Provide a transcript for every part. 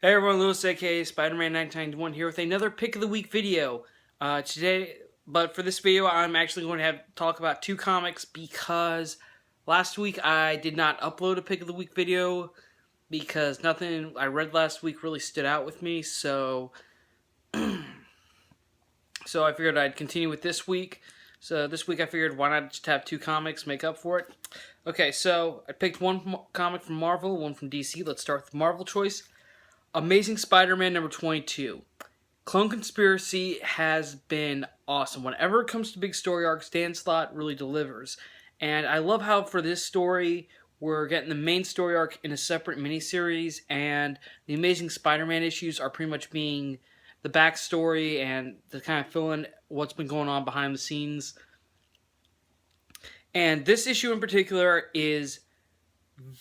Hey everyone, Lewis aka Spider-Man 1991 here with another Pick of the Week video. But for this video, I'm actually going to talk about two comics because last week I did not upload a Pick of the Week video because nothing I read last week really stood out with me. So I figured I'd continue with this week. So this week I figured why not just have two comics make up for it. Okay, so I picked one comic from Marvel, one from DC. Let's start with the Marvel choice. Amazing Spider-Man number 22. Clone Conspiracy has been awesome. Whenever it comes to big story arcs, Dan Slott really delivers. And I love how for this story, we're getting the main story arc in a separate miniseries, and the Amazing Spider-Man issues are pretty much being the backstory and the kind of filling what's been going on behind the scenes. And this issue in particular is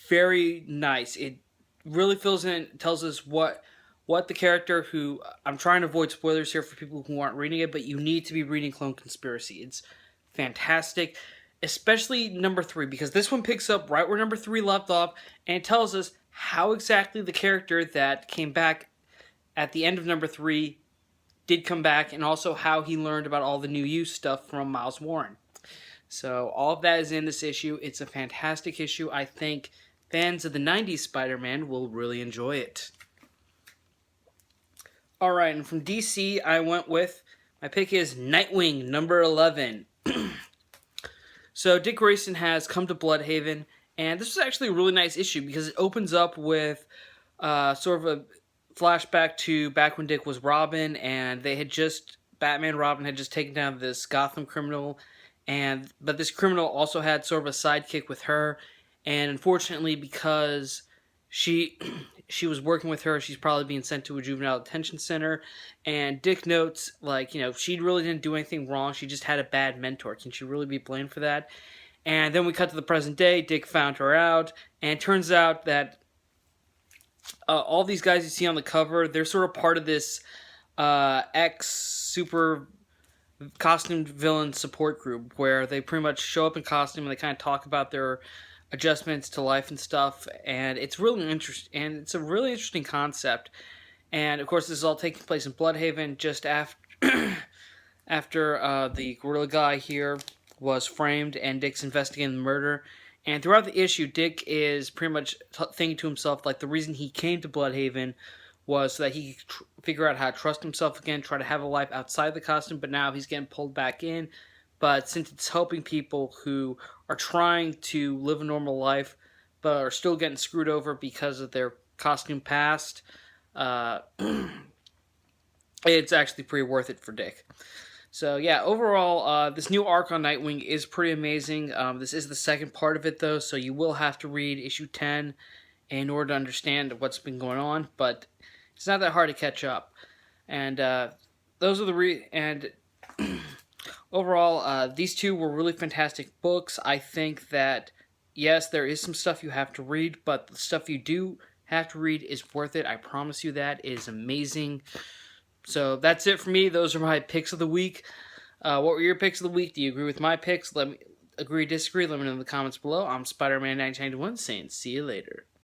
very nice. It really fills in, tells us what the character who I'm trying to avoid spoilers here for people who aren't reading it, but you need to be reading Clone Conspiracy. It's fantastic, especially number 3, because this one picks up right where number 3 left off, and it tells us how exactly the character that came back at the end of number 3 did come back, and also how he learned about all the new use stuff from Miles Warren. So all of that is in this issue. It's a fantastic issue. I think fans of the 90s Spider-Man will really enjoy it. Alright, and from DC, I went with, my pick is Nightwing, number 11. So Dick Grayson has come to Bloodhaven, and this is actually a really nice issue because it opens up with sort of a flashback to back when Dick was Robin, and Batman Robin had just taken down this Gotham criminal, but this criminal also had sort of a sidekick with her, and unfortunately because she was working with her, she's probably being sent to a juvenile detention center, and Dick notes, she really didn't do anything wrong, she just had a bad mentor. Can she really be blamed for that? And then we cut to the present day. Dick found her out, and it turns out that all these guys you see on the cover, they're sort of part of this ex-super costume villain support group where they pretty much show up in costume and they kind of talk about their adjustments to life and stuff, and it's really interesting, and it's a really interesting concept. And of course this is all taking place in Bloodhaven just after the gorilla guy here was framed and Dick's investigating the murder. And throughout the issue, Dick is pretty much thinking to himself, like, the reason he came to Bloodhaven was so that he could figure out how to trust himself again, try to have a life outside the costume, but now he's getting pulled back in. But since it's helping people who are trying to live a normal life but are still getting screwed over because of their costume past, it's actually pretty worth it for Dick. So yeah, overall, this new arc on Nightwing is pretty amazing. This is the second part of it, though, so you will have to read issue 10 in order to understand what's been going on, but it's not that hard to catch up. And those are and overall, these two were really fantastic books. I think that, yes, there is some stuff you have to read, but the stuff you do have to read is worth it. I promise you that. It is amazing. So that's it for me. Those are my picks of the week. What were your picks of the week? Do you agree with my picks? Let me disagree. Let me know in the comments below. I'm Spider-Man 1991 saying see you later.